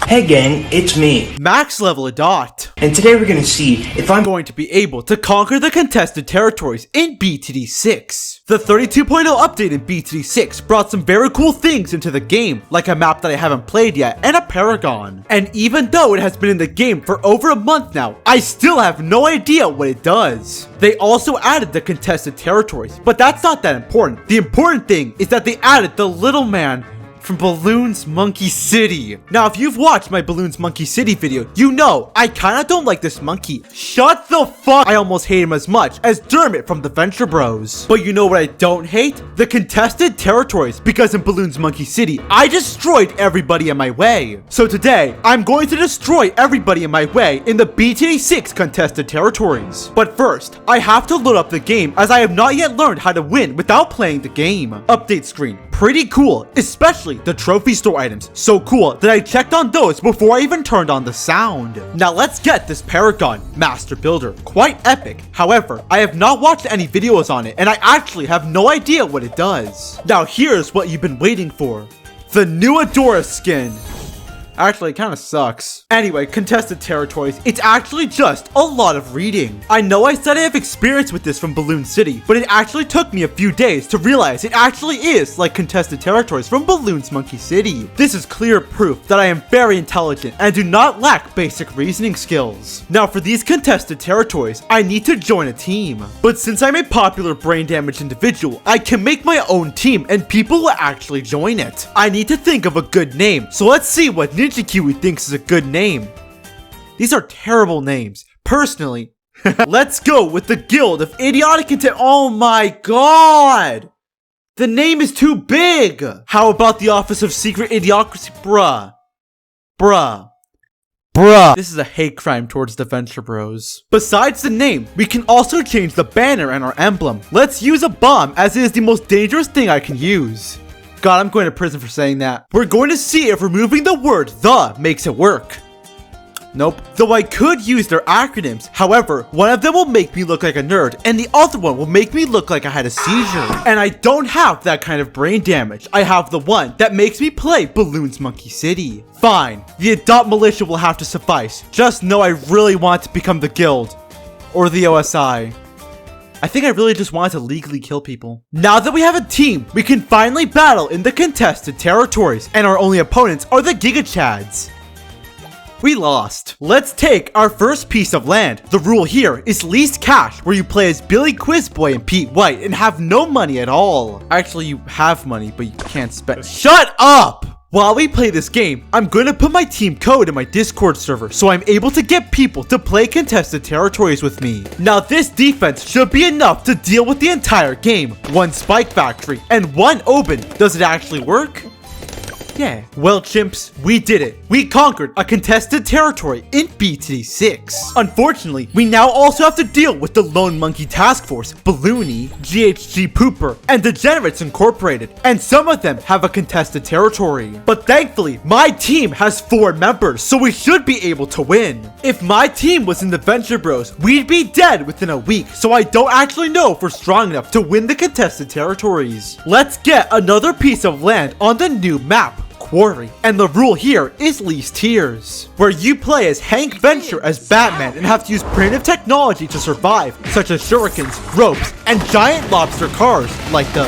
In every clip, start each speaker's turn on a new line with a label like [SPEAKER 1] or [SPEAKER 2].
[SPEAKER 1] Hey gang, it's me.
[SPEAKER 2] Max level Adot.
[SPEAKER 1] And today we're gonna see if I'm
[SPEAKER 2] going to be able to conquer the contested territories in BTD 6. The 32.0 update in BTD 6 brought some very cool things into the game, like a map that I haven't played yet and a Paragon. And even though it has been in the game for over a month now, I still have no idea what it does. They also added the contested territories, but that's not that important. The important thing is that they added the little man from Balloons Monkey City. Now, if you've watched my Balloons Monkey City video, you know I kinda don't like this monkey. Shut the fuck! I almost hate him as much as Dermot from the Venture Bros. But you know what I don't hate? The contested territories, because in Balloons Monkey City, I destroyed everybody in my way. So today, I'm going to destroy everybody in my way in the BTD 6 contested territories. But first, I have to load up the game as I have not yet learned how to win without playing the game. Update screen. Pretty cool, especially the trophy store items. So cool that I checked on those before I even turned on the sound. Now let's get this Paragon Master Builder. Quite epic. However, I have not watched any videos on it and I actually have no idea what it does. Now here's what you've been waiting for. The new Adora skin. Actually, it kind of sucks. Anyway, contested territories, it's actually just a lot of reading. I know I said I have experience with this from Balloon City, but it actually took me a few days to realize it actually is like contested territories from Balloons Monkey City. This is clear proof that I am very intelligent and do not lack basic reasoning skills. Now for these contested territories, I need to join a team. But since I'm a popular brain damaged individual, I can make my own team and people will actually join it. I need to think of a good name, so let's see what Ninja Kiwi thinks is a good name. These are terrible names. Personally, let's go with the Guild of Idiotic Intent. Oh my god! The name is too big! How about the Office of Secret Idiocracy? Bruh. This is a hate crime towards the Venture Bros. Besides the name, we can also change the banner and our emblem. Let's use a bomb as it is the most dangerous thing I can use. God, I'm going to prison for saying that. We're going to see if removing the word "the" makes it work. Nope. Though I could use their acronyms. However, one of them will make me look like a nerd, and the other one will make me look like I had a seizure. And I don't have that kind of brain damage. I have the one that makes me play Balloons Monkey City. Fine. The Adopt Militia will have to suffice. Just know I really want to become the Guild. Or the OSI. I think I really just wanted to legally kill people. Now that we have a team, we can finally battle in the contested territories, and our only opponents are the Giga Chads. We lost. Let's take our first piece of land. The rule here is least cash, where you play as Billy Quizboy and Pete White and have no money at all. Actually, you have money, but you can't spend. Shut up! While we play this game, I'm going to put my team code in my Discord server so I'm able to get people to play contested territories with me. Now this defense should be enough to deal with the entire game. One Spike Factory and one Oben. Does it actually work? Yeah. Well, chimps, we did it. We conquered a contested territory in BTD 6. Unfortunately, we now also have to deal with the Lone Monkey Task Force, Balloony, GHG Pooper, and Degenerates Incorporated, and some of them have a contested territory. But thankfully, my team has 4 members, so we should be able to win. If my team was in the Venture Bros, we'd be dead within a week, so I don't actually know if we're strong enough to win the contested territories. Let's get another piece of land on the new map. Quarry. And the rule here is least tiers, where you play as Hank Venture as Batman and have to use primitive technology to survive, such as shurikens, ropes, and giant lobster cars like the...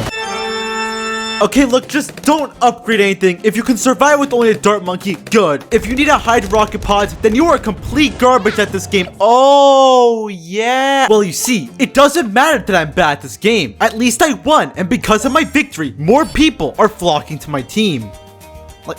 [SPEAKER 2] Okay, look, just don't upgrade anything. If you can survive with only a dart monkey, good. If you need a hide rocket pods, then you are complete garbage at this game. Oh, yeah. Well, you see, it doesn't matter that I'm bad at this game. At least I won, and because of my victory, more people are flocking to my team.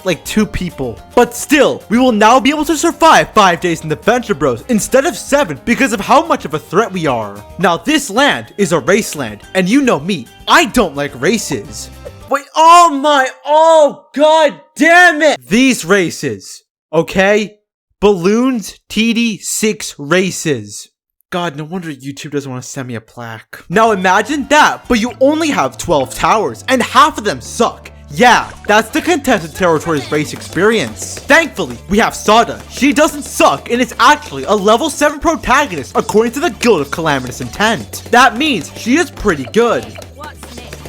[SPEAKER 2] Like 2 people. But still, we will now be able to survive 5 days in the Venture Bros instead of 7 because of how much of a threat we are. Now this land is a race land, and you know me, I don't like races. Wait, oh god damn it! These races, okay? Balloons TD 6 races. God, no wonder YouTube doesn't want to send me a plaque. Now imagine that, but you only have 12 towers, and half of them suck. Yeah, that's the contested territories race experience. Thankfully, we have Sada. She doesn't suck and is actually a level 7 protagonist according to the Guild of Calamitous Intent. That means she is pretty good.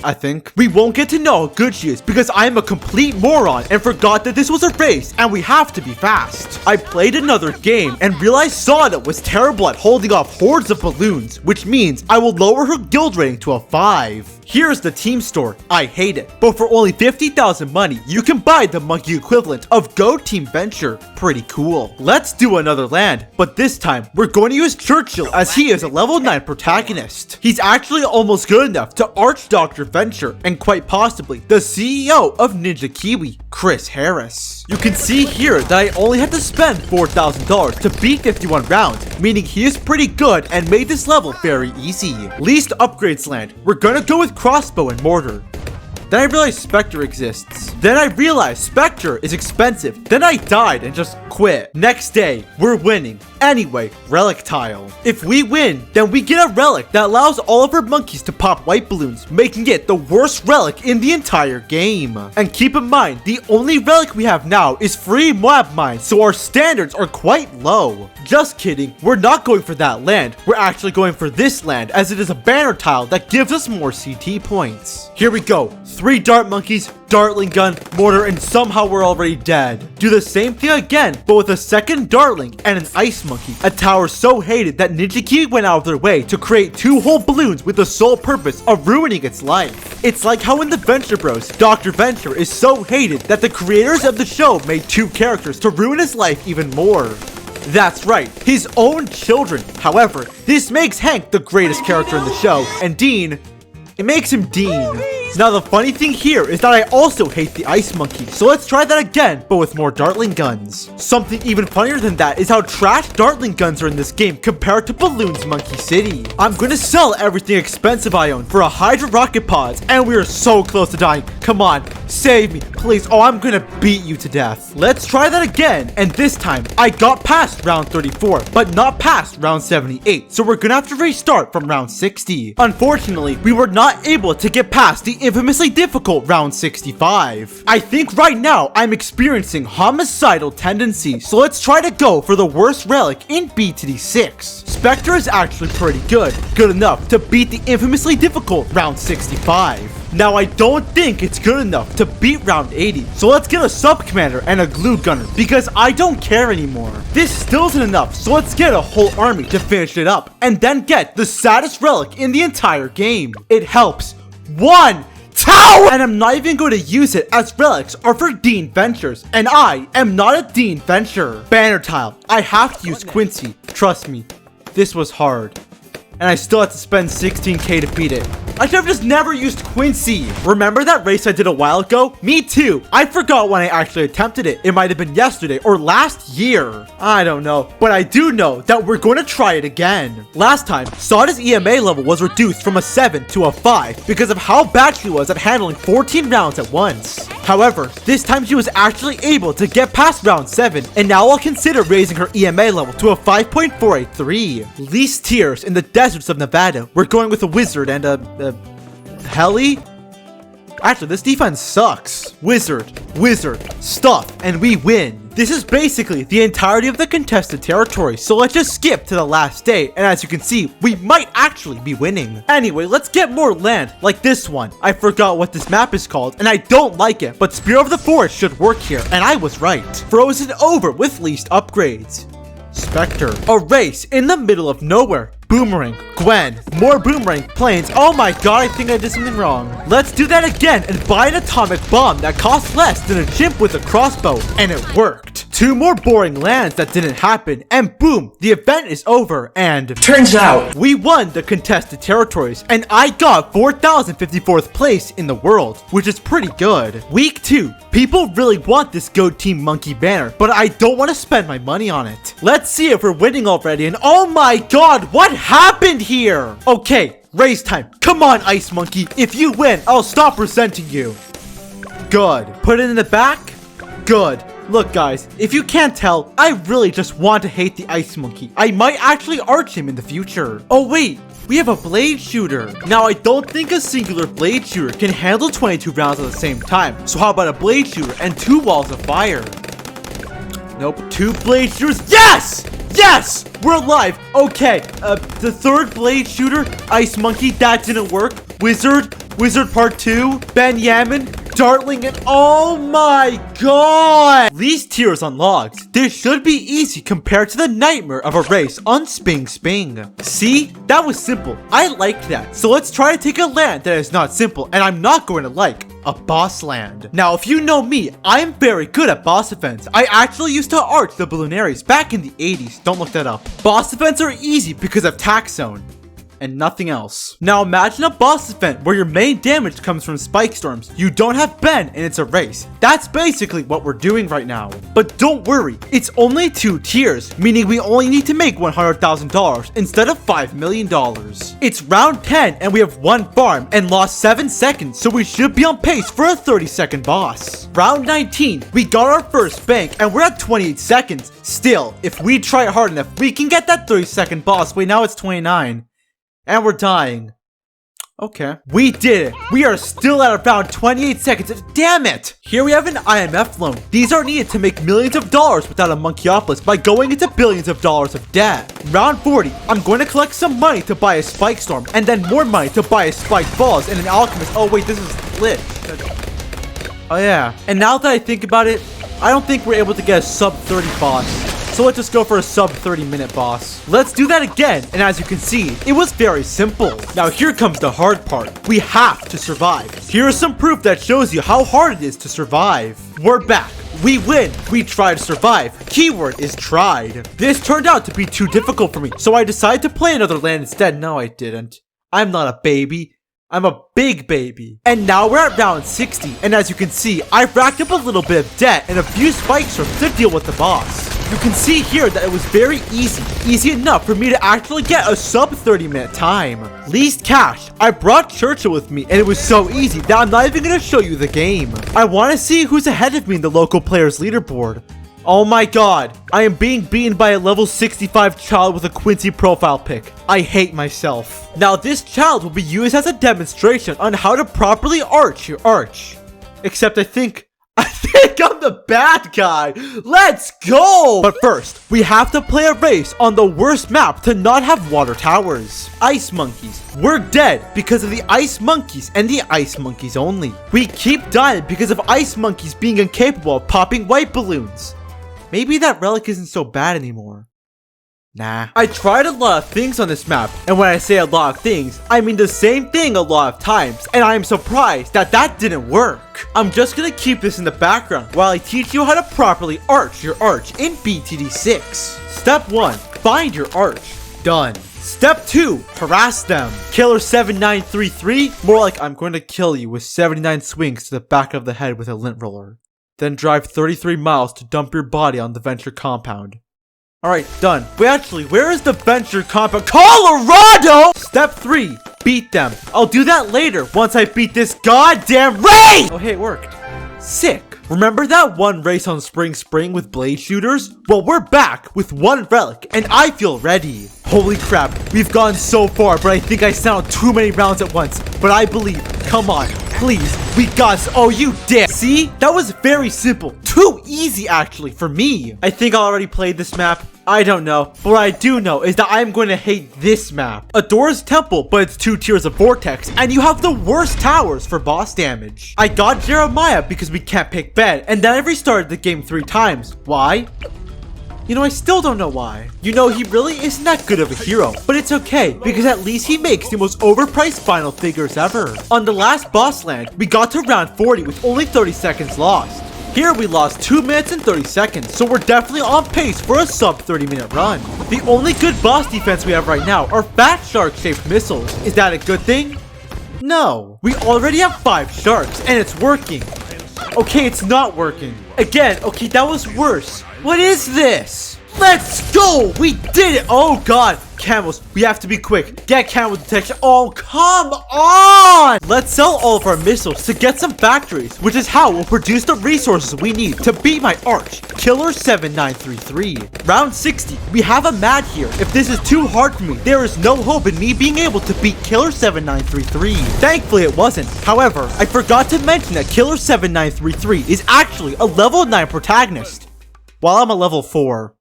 [SPEAKER 2] I think. We won't get to know how good she is because I am a complete moron and forgot that this was a race and we have to be fast. I played another game and realized Sada was terrible at holding off hordes of balloons, which means I will lower her guild rating to a 5. Here's the team store. I hate it, but for only 50,000 money, you can buy the monkey equivalent of Go Team Venture. Pretty cool. Let's do another land, but this time we're going to use Churchill as he is a level 9 protagonist. He's actually almost good enough to Arch Dr. Venture and quite possibly the CEO of Ninja Kiwi, Chris Harris. You can see here that I only had to spend $4,000 to beat 51 rounds, meaning he is pretty good and made this level very easy. Least upgrades land. We're gonna go with crossbow and mortar. Then I realized Spectre exists. Then I realized Spectre is expensive. Then I died and just quit. Next day, we're winning. Anyway, relic tile. If we win, then we get a relic that allows all of our monkeys to pop white balloons, making it the worst relic in the entire game. And keep in mind, the only relic we have now is free Moab mine, so our standards are quite low. Just kidding, we're not going for that land. We're actually going for this land as it is a banner tile that gives us more CT points. Here we go. 3 dart monkeys, dartling gun, mortar, and somehow we're already dead. Do the same thing again, but with a second dartling and an ice monkey. A tower so hated that Ninja Kiwi went out of their way to create 2 whole balloons with the sole purpose of ruining its life. It's like how in the Venture Bros, Dr. Venture is so hated that the creators of the show made 2 characters to ruin his life even more. That's right, his own children. However, this makes Hank the greatest character in the show, and Dean, it makes him Dean. Now the funny thing here is that I also hate the ice monkey, so let's try that again, but with more dartling guns. Something even funnier than that is how trash dartling guns are in this game compared to Balloons Monkey City. I'm gonna sell everything expensive I own for a Hydra rocket pods, and we are so close to dying. Come on, save me, please. Oh, I'm gonna beat you to death. Let's try that again, and this time I got past round 34, but not past round 78, so we're gonna have to restart from round 60. Unfortunately, we were not able to get past the infamously difficult round 65. I think right now I'm experiencing homicidal tendencies, so let's try to go for the worst relic in BTD 6. Spectre is actually pretty good enough to beat the infamously difficult round 65. Now I don't think it's good enough to beat round 80, so let's get a sub commander and a glue gunner because I don't care anymore. This still isn't enough, so let's get a whole army to finish it up and then get the saddest relic in the entire game. It helps. 1 tower! And I'm not even going to use it as relics are for Dean Ventures, and I am not a Dean Venture. Banner tile. I have to use Quincy. Trust me, this was hard. And I still had to spend 16k to beat it. I should have just never used Quincy. Remember that race I did a while ago? Me too. I forgot when I actually attempted it. It might have been yesterday or last year. I don't know. But I do know that we're going to try it again. Last time, Sada's EMA level was reduced from a 7 to a 5 because of how bad she was at handling 14 rounds at once. However, this time she was actually able to get past round 7, and now I'll consider raising her EMA level to a 5.483. Least tiers in the deserts of Nevada. We're going with a wizard and a heli? Actually, this defense sucks. Wizard, stuff, and we win. This is basically the entirety of the contested territory, so let's just skip to the last day, and as you can see, we might actually be winning. Anyway, let's get more land, like this one. I forgot what this map is called, and I don't like it, but Spear of the Forest should work here, and I was right. Frozen over with least upgrades. Spectre. A race in the middle of nowhere. Boomerang. Gwen. More boomerang planes. Oh my god, I think I did something wrong. Let's do that again and buy an atomic bomb that costs less than a chimp with a crossbow. And it worked. 2 more boring lands that didn't happen. And boom, the event is over. And
[SPEAKER 1] turns out
[SPEAKER 2] we won the contested territories. And I got 4,054th place in the world, which is pretty good. Week 2. People really want this Go Team Monkey banner, but I don't want to spend my money on it. Let's see if we're winning already. And oh my god, what happened here? Okay, race time. Come on, Ice Monkey. If you win, I'll stop resenting you. Good. Put it in the back. Good. Look, guys, if you can't tell, I really just want to hate the Ice Monkey. I might actually arch him in the future. Oh, wait. We have a blade shooter. Now, I don't think a singular blade shooter can handle 22 rounds at the same time. So how about a blade shooter and 2 walls of fire? Nope. 2 blade shooters. Yes! Yes! We're alive. Okay. The 3rd blade shooter, Ice Monkey, that didn't work. Wizard. Wizard Part 2, Benjamin, Dartling, and oh my god! Least tiers unlocked. This should be easy compared to the nightmare of a race on Sping Sping. See? That was simple. I liked that. So let's try to take a land that is not simple and I'm not going to like. A boss land. Now, if you know me, I am very good at boss events. I actually used to arch the Balloonaries back in the 80s. Don't look that up. Boss events are easy because of Tax Zone and nothing else. Now imagine a boss event where your main damage comes from spike storms. You don't have Ben and it's a race. That's basically what we're doing right now. But don't worry, it's only 2 tiers, meaning we only need to make $100,000 instead of $5 million. It's round 10 and we have 1 farm and lost 7 seconds, so we should be on pace for a 30-second boss. Round 19, we got our first bank and we're at 28 seconds. Still, if we try hard enough, we can get that 30-second boss. Wait, now it's 29. And we're dying. Okay. We did it. We are still at around 28 seconds. Damn it. Here we have an IMF loan. These are needed to make millions of dollars without a Monkeyopolis by going into billions of dollars of debt. Round 40. I'm going to collect some money to buy a Spike Storm and then more money to buy a Spike Balls and an Alchemist. Oh wait, this is glitch. Oh yeah. And now that I think about it, I don't think we're able to get a sub 30 boss. So let's just go for a sub 30-minute boss. Let's do that again, and as you can see, it was very simple. Now here comes the hard part. We have to survive. Here is some proof that shows you how hard it is to survive. We're back. We win. We try to survive. Keyword is tried. This turned out to be too difficult for me, so I decided to play another land instead. No, I didn't. I'm not a baby. I'm a big baby. And now we're at round 60, and as you can see, I've racked up a little bit of debt and a few spike storms to deal with the boss. You can see here that it was very easy enough for me to actually get a sub 30-minute time. Least cash. I brought Churchill with me, and it was so easy that I'm not even going to show you the game. I want to see who's ahead of me in the local players leaderboard. Oh my god, I am being beaten by a level 65 child with a Quincy profile pic. I hate myself. Now this child will be used as a demonstration on how to properly arch your arch. Except I think I'm the bad guy. Let's go! But first, we have to play a race on the worst map to not have water towers. Ice monkeys. We're dead because of the ice monkeys and the ice monkeys only. We keep dying because of ice monkeys being incapable of popping white balloons. Maybe that relic isn't so bad anymore. Nah. I tried a lot of things on this map, and when I say a lot of things, I mean the same thing a lot of times, and I am surprised that that didn't work. I'm just gonna keep this in the background while I teach you how to properly arch your arch in BTD 6. Step 1. Find your arch. Done. Step 2. Harass them. Killer 7933, more like I'm going to kill you with 79 swings to the back of the head with a lint roller. Then drive 33 miles to dump your body on the Venture compound. Alright, done. Wait, actually, where is the Venture compound? Colorado! Step 3. Beat them. I'll do that later once I beat this goddamn race! Oh, hey, it worked. Sick. Remember that one race on Spring Spring with blade shooters? Well, we're back with 1 relic, and I feel ready. Holy crap, we've gone so far, but I think I sound too many rounds at once. But I believe. Come on, please. We got this. Oh, you did. See? That was very simple. Too easy, actually, for me. I think I already played this map. I don't know. But what I do know is that I'm going to hate this map. Adora's Temple, but it's 2 tiers of Vortex, and you have the worst towers for boss damage. I got Jeremiah because we can't pick Ben, and then I restarted the game 3 times. Why? You know, I still don't know why. You know, he really isn't that good of a hero, but it's okay, because at least he makes the most overpriced final figures ever. On the last boss land, we got to round 40 with only 30 seconds lost. Here we lost 2 minutes and 30 seconds, so we're definitely on pace for a sub 30-minute run. The only good boss defense we have right now are fat shark-shaped missiles. Is that a good thing? No. We already have 5 sharks, and it's working. Okay, it's not working. Again, okay, that was worse. What is this? Let's go! We did it! Oh god! Camels, we have to be quick. Get camel detection. Oh, come on! Let's sell all of our missiles to get some factories, which is how we'll produce the resources we need to beat my arch, Killer 7933. Round 60. We have a mad here. If this is too hard for me, there is no hope in me being able to beat Killer 7933. Thankfully, it wasn't. However, I forgot to mention that Killer 7933 is actually a level 9 protagonist, while I'm a level 4.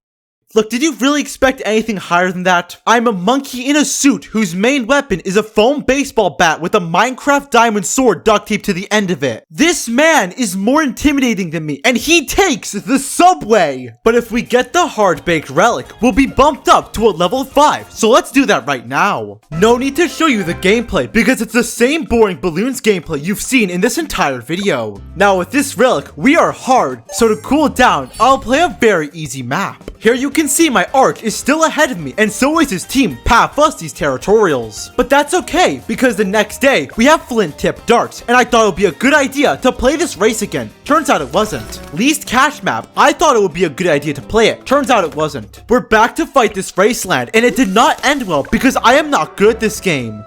[SPEAKER 2] Look, did you really expect anything higher than that? I'm a monkey in a suit whose main weapon is a foam baseball bat with a Minecraft diamond sword duct taped to the end of it. This man is more intimidating than me, and he takes the subway! But if we get the hard-baked relic, we'll be bumped up to a level 5, so let's do that right now. No need to show you the gameplay, because it's the same boring balloons gameplay you've seen in this entire video. Now with this relic, we are hard, so to cool down, I'll play a very easy map. Here you can see my arch is still ahead of me, and so is his team, Pat Fusty's Territorials. But that's okay, because the next day, we have flint tip darts, and I thought it would be a good idea to play this race again. Turns out it wasn't. Least cash map, I thought it would be a good idea to play it. Turns out it wasn't. We're back to fight this raceland, and it did not end well, because I am not good at this game.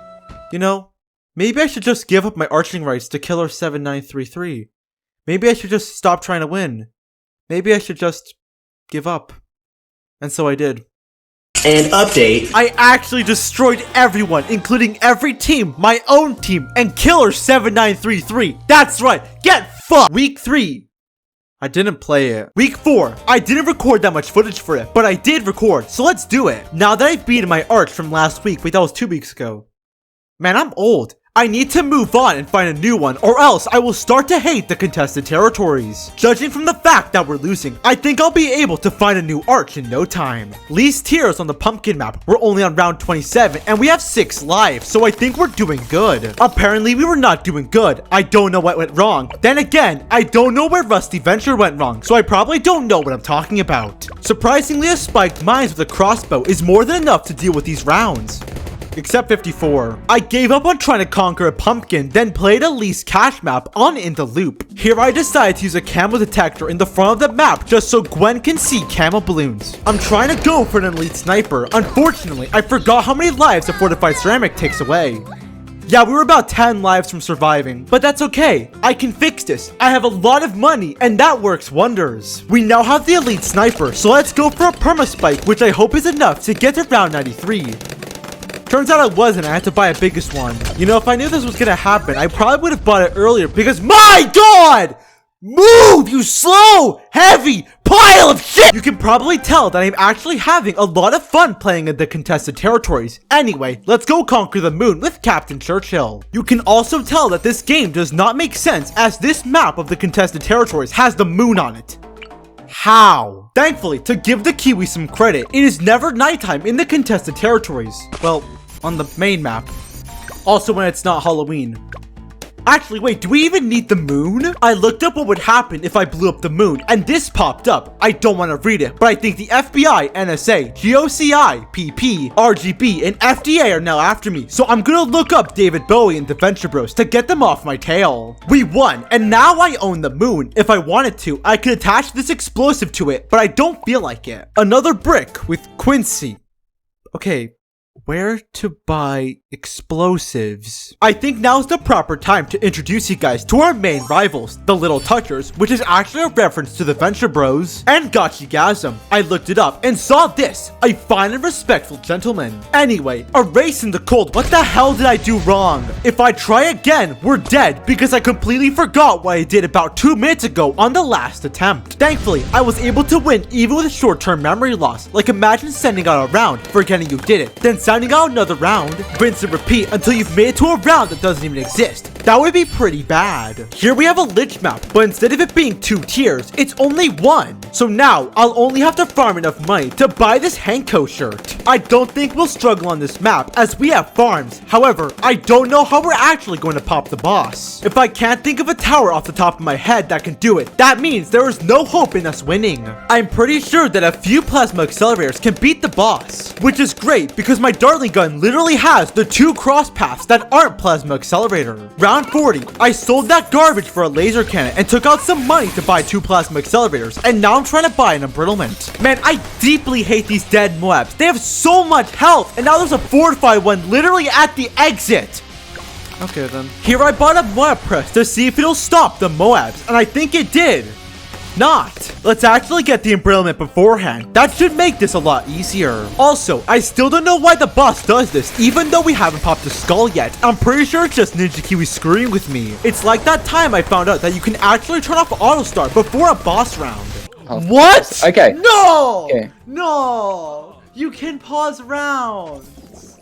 [SPEAKER 2] You know, maybe I should just give up my arching rights to Killer7933. Maybe I should just stop trying to win. Maybe I should just give up. And so I did.
[SPEAKER 1] And update.
[SPEAKER 2] I actually destroyed everyone, including every team, my own team, and Killer7933. That's right, get fucked! Week 3. I didn't play it. Week 4. I didn't record that much footage for it, but I did record, so let's do it. Now that I've beaten my arch from last week, wait, that was 2 weeks ago. Man, I'm old. I need to move on and find a new one, or else I will start to hate the contested territories. Judging from the fact that we're losing, I think I'll be able to find a new arch in no time. Least tiers on the pumpkin map. We're only on round 27, and we have 6 lives, so I think we're doing good. Apparently, we were not doing good. I don't know what went wrong. Then again, I don't know where Rusty Venture went wrong, so I probably don't know what I'm talking about. Surprisingly, a spiked mines with a crossbow is more than enough to deal with these rounds. Except 54. I gave up on trying to conquer a pumpkin, then played a least cash map on In the Loop. Here I decided to use a camo detector in the front of the map just so Gwen can see camo balloons. I'm trying to go for an elite sniper. Unfortunately, I forgot how many lives a fortified ceramic takes away. Yeah, we were about 10 lives from surviving, but that's okay. I can fix this. I have a lot of money, and that works wonders. We now have the elite sniper, so let's go for a perma spike, which I hope is enough to get to round 93. Turns out I wasn't. I had to buy a biggest one. You know, if I knew this was gonna happen, I probably would have bought it earlier because my god! Move, you slow, heavy pile of shit! You can probably tell that I'm actually having a lot of fun playing in the contested territories. Anyway, let's go conquer the moon with Captain Churchill. You can also tell that this game does not make sense as this map of the contested territories has the moon on it. How? Thankfully, to give the Kiwi some credit, it is never nighttime in the contested territories. Well, on the main map. Also when it's not Halloween. Actually, wait, do we even need the moon? I looked up what would happen if I blew up the moon, and this popped up. I don't want to read it, but I think the FBI, NSA, GOCI, PP, RGB, and FDA are now after me, so I'm gonna look up David Bowie and the Venture Bros to get them off my tail. We won, and now I own the moon. If I wanted to, I could attach this explosive to it, but I don't feel like it. Another brick with Quincy. Okay. Where to buy explosives? I think now's the proper time to introduce you guys to our main rivals, the Little Touchers, which is actually a reference to the Venture Bros, and Gotchigasm. I looked it up and saw this, a fine and respectful gentleman. Anyway, a race in the cold. What the hell did I do wrong? If I try again, we're dead because I completely forgot what I did about 2 minutes ago on the last attempt. Thankfully, I was able to win even with short-term memory loss. Like imagine sending out a round, forgetting you did it, then sending out another round, rinse and repeat until you've made it to a round that doesn't even exist. That would be pretty bad. Here we have a lich map, but instead of it being 2 tiers, it's only 1. So now, I'll only have to farm enough money to buy this Hanko shirt. I don't think we'll struggle on this map, as we have farms. However, I don't know how we're actually going to pop the boss. If I can't think of a tower off the top of my head that can do it, that means there is no hope in us winning. I'm pretty sure that a few plasma accelerators can beat the boss, which is great because my dartling gun literally has the 2 cross paths that aren't plasma accelerator. Round 40, I sold that garbage for a laser cannon and took out some money to buy 2 plasma accelerators, and now I'm trying to buy an embrittlement. Man, I deeply hate these dead Moabs. They have so much health, and now there's a fortified one literally at the exit. Okay then. Here I bought a Moab press to see if it'll stop the Moabs, and I think it did. Not. Let's actually get the embrittlement beforehand. That should make this a lot easier. Also, I still don't know why the boss does this, even though we haven't popped a skull yet. I'm pretty sure it's just Ninja Kiwi screwing with me. It's like that time I found out that you can actually turn off auto start before a boss round.
[SPEAKER 3] half.
[SPEAKER 2] What?
[SPEAKER 3] Okay.
[SPEAKER 2] No!
[SPEAKER 3] Okay.
[SPEAKER 2] No! You can pause rounds.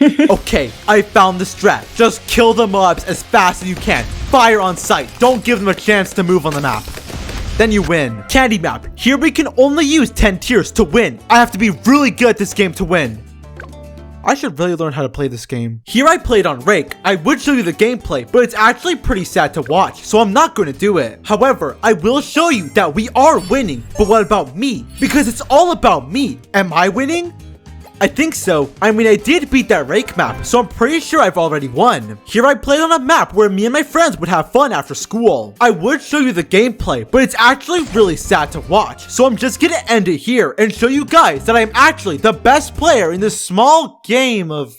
[SPEAKER 2] Okay, I found the strat. Just kill the mobs as fast as you can. Fire on sight. Don't give them a chance to move on the map. Then you win. Candy map. Here we can only use 10 tiers to win. I have to be really good at this game to win. I should really learn how to play this game. Here I played on Rake. I would show you the gameplay, but it's actually pretty sad to watch, so I'm not going to do it. However, I will show you that we are winning, but what about me? Because it's all about me. Am I winning? I think so. I mean, I did beat that Rake map, so I'm pretty sure I've already won. Here I played on a map where me and my friends would have fun after school. I would show you the gameplay, but it's actually really sad to watch. So I'm just gonna end it here and show you guys that I'm actually the best player in this small game of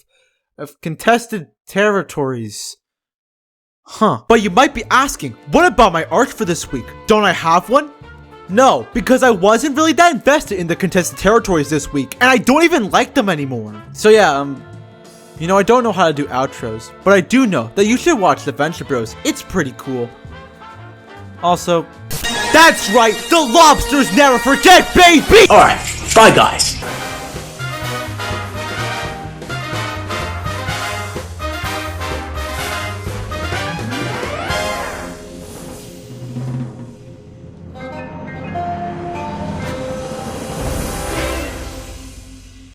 [SPEAKER 2] contested territories. Huh. But you might be asking, what about my art for this week? Don't I have one? No, because I wasn't really that invested in the contested territories this week, and I don't even like them anymore. So yeah, you know, I don't know how to do outros, but I do know that you should watch the Venture Bros. It's pretty cool. Also, that's right, the lobsters never forget, baby!
[SPEAKER 1] Alright, bye guys.